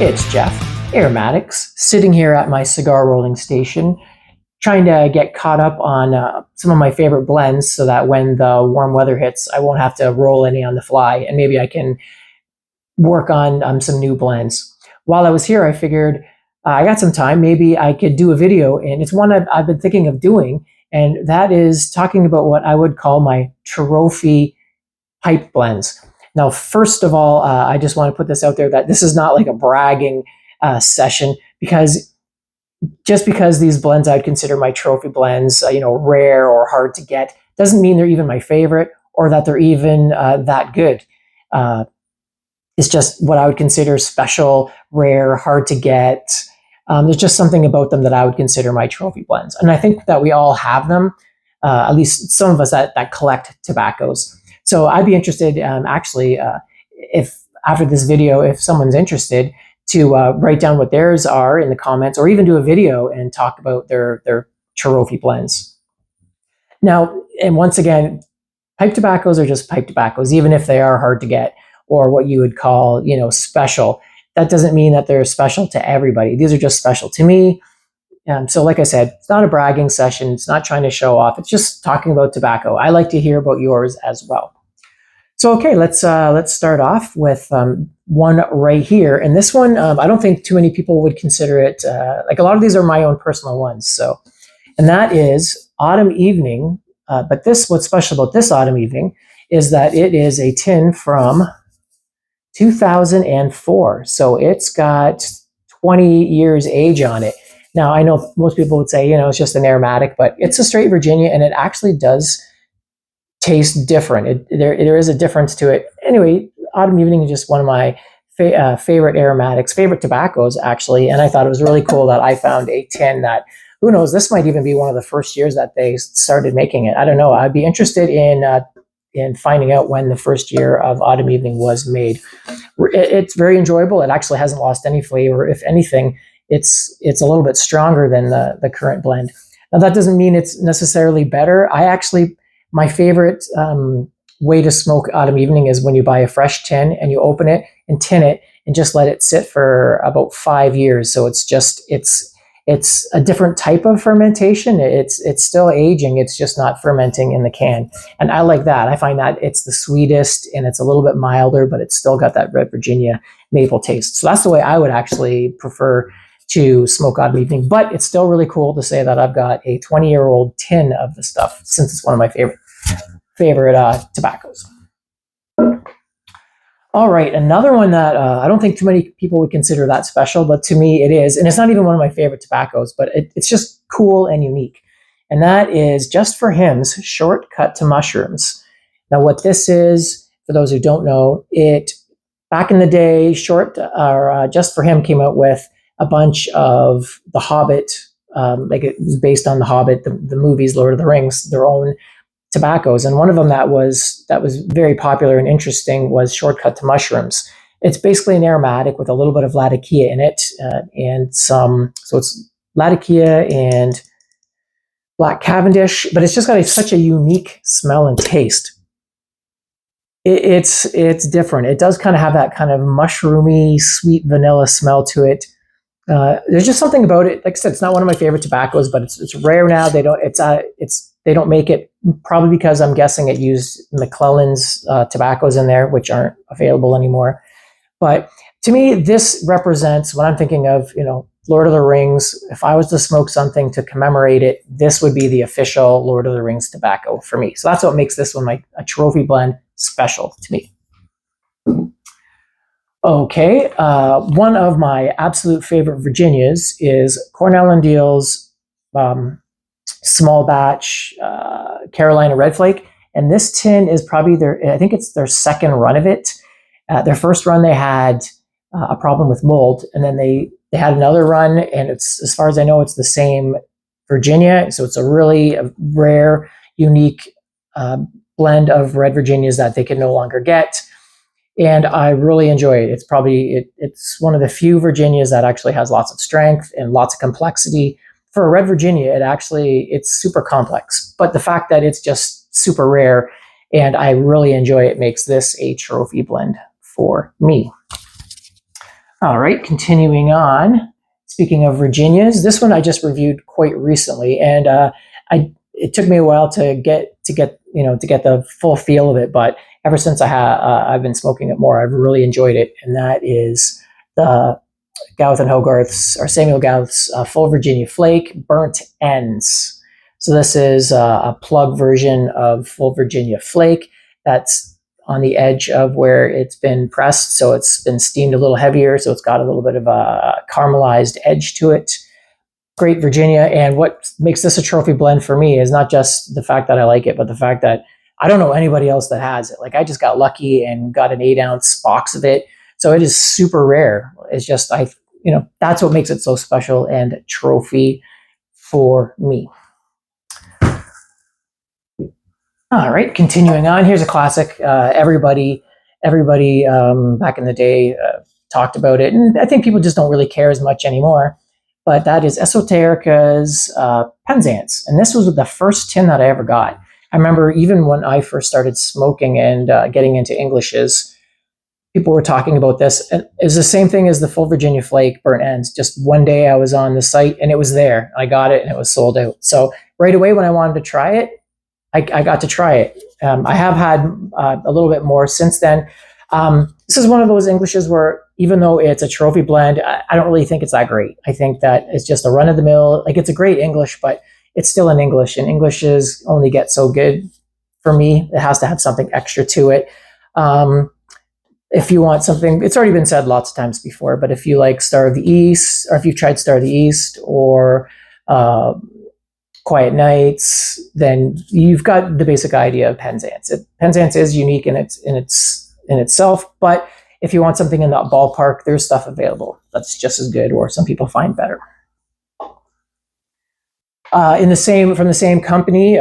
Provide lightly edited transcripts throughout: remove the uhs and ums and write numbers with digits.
It's Jeff, Aromatics, sitting here at my cigar rolling station, trying to get caught up on some of my favorite blends so that when the warm weather hits, I won't have to roll any on the fly, and maybe I can work on some new blends. While I was here, I figured I got some time, maybe I could do a video, and it's one I've been thinking of doing, and that is talking about what I would call my trophy pipe blends. Now, first of all, I just want to put this out there that this is not like a bragging session, because just because these blends I'd consider my trophy blends, rare or hard to get, doesn't mean they're even my favorite or that they're even that good. It's just what I would consider special, rare, hard to get. There's just something about them that I would consider my trophy blends. And I think that we all have them, at least some of us that collect tobaccos. So I'd be interested, if after this video, if someone's interested, to write down what theirs are in the comments, or even do a video and talk about their trophy blends. Now, and once again, pipe tobaccos are just pipe tobaccos, even if they are hard to get or what you would call, special. That doesn't mean that they're special to everybody. These are just special to me. So like I said, it's not a bragging session. It's not trying to show off. It's just talking about tobacco. I like to hear about yours as well. So, okay, let's start off with one right here. And this one, I don't think too many people would consider it, like a lot of these are my own personal ones. So, and that is Autumn Evening. But what's special about this Autumn Evening is that it is a tin from 2004. So it's got 20 years age on it. Now, I know most people would say, it's just an aromatic, but it's a straight Virginia, and it actually does taste different. There is a difference to it. Anyway, Autumn Evening is just one of my favorite aromatics, favorite tobaccos, actually. And I thought it was really cool that I found a tin that, who knows, this might even be one of the first years that they started making it. I don't know. I'd be interested in finding out when the first year of Autumn Evening was made. It's very enjoyable. It actually hasn't lost any flavor. If anything, it's a little bit stronger than the current blend. Now, that doesn't mean it's necessarily better. My favorite way to smoke Autumn Evening is when you buy a fresh tin and you open it and tin it and just let it sit for about 5 years. So it's a different type of fermentation. It's still aging. It's just not fermenting in the can. And I like that. I find that it's the sweetest and it's a little bit milder, but it's still got that red Virginia maple taste. So that's the way I would actually prefer to smoke Autumn Evening. But it's still really cool to say that I've got a 20-year-old tin of the stuff, since it's one of my favorite tobaccos. All right, another one that I don't think too many people would consider that special, but to me it is, and it's not even one of my favorite tobaccos, but it's just cool and unique. And that is Just for Him's Shortcut to Mushrooms. Now, what this is, for those who don't know, back in the day, Just for Him came out with a bunch of The Hobbit, like it was based on The Hobbit, the movies, Lord of the Rings, their own tobaccos. And one of them that was very popular and interesting was Shortcut to Mushrooms. It's basically an aromatic with a little bit of Latakia in it, so it's Latakia and Black Cavendish, but it's just got such a unique smell and taste. It's different. It does kind of have that kind of mushroomy, sweet vanilla smell to it. There's just something about it. Like I said, it's not one of my favorite tobaccos, but it's rare now. They don't make it, probably because I'm guessing it used McClellan's tobaccos in there, which aren't available anymore. But to me, this represents what I'm thinking of, Lord of the Rings. If I was to smoke something to commemorate it, this would be the official Lord of the Rings tobacco for me. So that's what makes this one a trophy blend special to me. Okay, one of my absolute favorite Virginias is Cornell and Deal's small batch Carolina Red Flake, and this tin is probably I think it's their second run of it. Their first run, they had a problem with mold, and then they had another run, and it's, as far as I know, it's the same Virginia. So it's a really rare, unique blend of red Virginias that they can no longer get. And I really enjoy it. It's one of the few Virginias that actually has lots of strength and lots of complexity. For a red Virginia, it's super complex. But the fact that it's just super rare and I really enjoy it makes this a trophy blend for me. All right, continuing on. Speaking of Virginias, this one I just reviewed quite recently, and it took me a while to get the full feel of it. But ever since I've been smoking it more, I've really enjoyed it, and that is the Gowth and Hogarth's or Samuel Gowth's Full Virginia Flake Burnt Ends. So this is a plug version of Full Virginia Flake that's on the edge of where it's been pressed. So it's been steamed a little heavier. So it's got a little bit of a caramelized edge to it. Great Virginia. And what makes this a trophy blend for me is not just the fact that I like it, but the fact that I don't know anybody else that has it. Like I just got lucky and got an 8-ounce box of it. So it is super rare. It's just, that's what makes it so special and trophy for me. All right, continuing on. Here's a classic. Everybody back in the day talked about it, and I think people just don't really care as much anymore. But that is Esoterica's Penzance, and this was the first tin that I ever got. I remember even when I first started smoking and getting into Englishes, people were talking about this. And it was the same thing as the Full Virginia Flake Burnt Ends. Just one day I was on the site and it was there. I got it and it was sold out. So right away when I wanted to try it, I got to try it. I have had a little bit more since then. This is one of those Englishes where even though it's a trophy blend, I don't really think it's that great. I think that it's just a run-of-the-mill. Like it's a great English, but it's still an English, and Englishes only get so good for me. It has to have something extra to it. If you want something, it's already been said lots of times before, but if you like Star of the East, or if you've tried Star of the East or Quiet Nights, then you've got the basic idea of Penzance. Penzance is unique in itself, but if you want something in that ballpark, there's stuff available that's just as good, or some people find better. From the same company,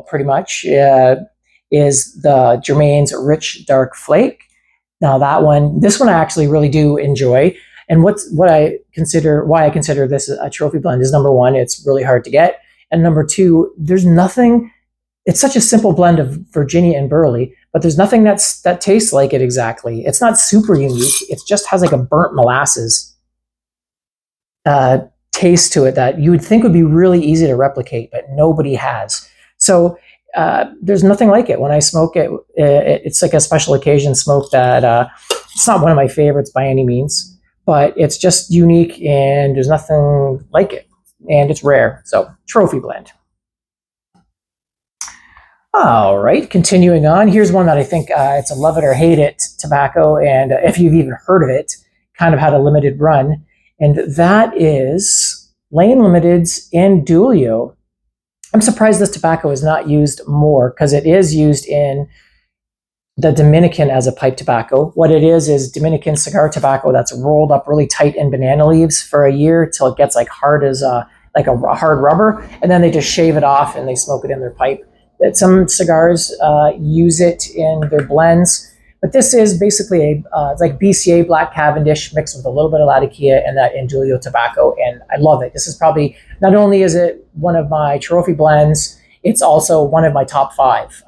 pretty much, is the Germain's Rich Dark Flake. Now this one I actually really do enjoy. And why I consider this a trophy blend is, number one, it's really hard to get. And number two, there's nothing, it's such a simple blend of Virginia and Burley, but there's nothing that tastes like it exactly. It's not super unique. It just has like a burnt molasses taste to it that you would think would be really easy to replicate, but nobody has. So there's nothing like it. When I smoke it, it's like a special occasion smoke that it's not one of my favorites by any means, but it's just unique and there's nothing like it. And it's rare. So trophy blend. All right, continuing on. Here's one that I think it's a love it or hate it tobacco. And if you've even heard of it, kind of had a limited run. And that is Lane Limited's Andulio. I'm surprised this tobacco is not used more, because it is used in the Dominican as a pipe tobacco. What it is Dominican cigar tobacco that's rolled up really tight in banana leaves for a year till it gets like hard as like a hard rubber, and then they just shave it off and they smoke it in their pipe. Some cigars use it in their blends, but this is basically it's like BCA Black Cavendish mixed with a little bit of Latakia and that Andulio tobacco, and I love it. This is probably, not only is it one of my trophy blends, it's also one of my top 5.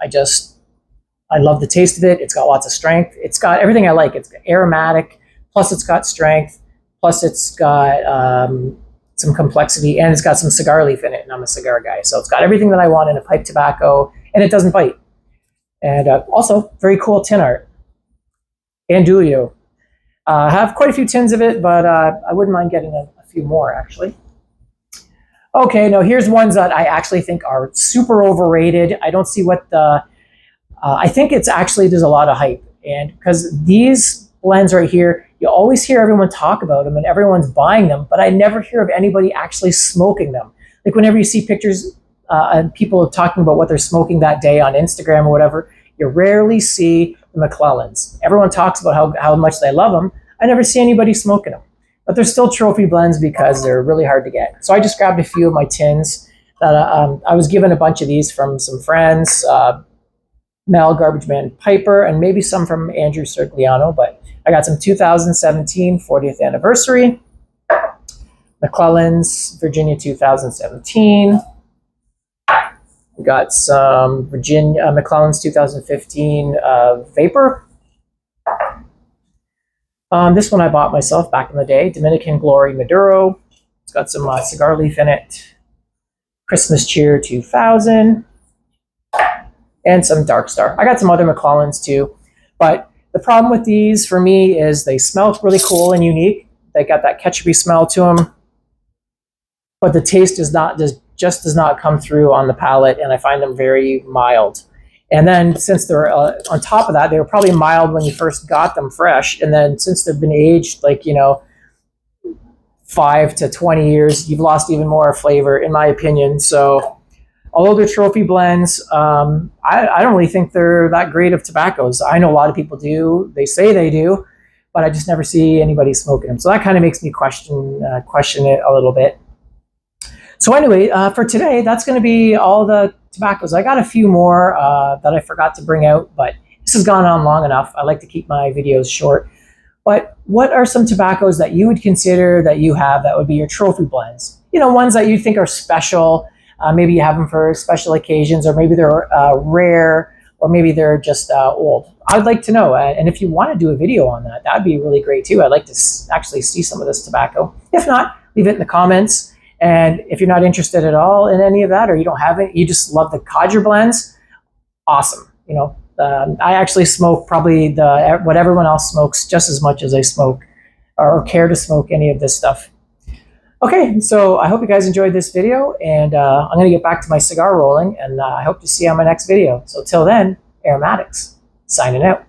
I love the taste of it. It's got lots of strength. It's got everything I like. It's aromatic, plus it's got strength, plus it's got some complexity, and it's got some cigar leaf in it, and I'm a cigar guy. So it's got everything that I want in a pipe tobacco, and it doesn't bite. And also, very cool tin art. Andulio. I have quite a few tins of it, but I wouldn't mind getting a few more, actually. Okay, now here's ones that I actually think are super overrated. I don't see what I think it's actually, there's a lot of hype. And because these blends right here, you always hear everyone talk about them and everyone's buying them, but I never hear of anybody actually smoking them. Like whenever you see pictures and people talking about what they're smoking that day on Instagram or whatever, you rarely see the McClellans. Everyone talks about how much they love them. I never see anybody smoking them. But they're still trophy blends because they're really hard to get. So I just grabbed a few of my tins. I was given a bunch of these from some friends, Mel, Garbage Man, Piper, and maybe some from Andrew Cergliano, but I got some 2017 40th anniversary, McClellan's Virginia 2017. We got some McClellan's 2015 Vapor. This one I bought myself back in the day, Dominican Glory Maduro. It's got some cigar leaf in it. Christmas Cheer 2000. And some Dark Star. I got some other McClellans too. But the problem with these for me is they smell really cool and unique. They got that ketchupy smell to them. But the taste just does not come through on the palate, and I find them very mild. And then since they're on top of that, they were probably mild when you first got them fresh, and then since they've been aged, like, 5 to 20 years, you've lost even more flavor, in my opinion. So although they're trophy blends, I don't really think they're that great of tobaccos. I know a lot of people do. They say they do, but I just never see anybody smoking them. So that kind of makes me question it a little bit. So anyway, for today, that's going to be all the tobaccos. I got a few more that I forgot to bring out, but this has gone on long enough. I like to keep my videos short. But what are some tobaccos that you would consider that you have that would be your trophy blends? Ones that you think are special. Maybe you have them for special occasions, or maybe they're rare, or maybe they're just old. I'd like to know. And if you want to do a video on that, that'd be really great too. I'd like to actually see some of this tobacco. If not, leave it in the comments. And if you're not interested at all in any of that, or you don't have it, you just love the codger blends, awesome. I actually smoke probably what everyone else smokes just as much as I smoke or care to smoke any of this stuff. Okay, so I hope you guys enjoyed this video, and I'm going to get back to my cigar rolling, and I hope to see you on my next video. So till then, Aromatics, signing out.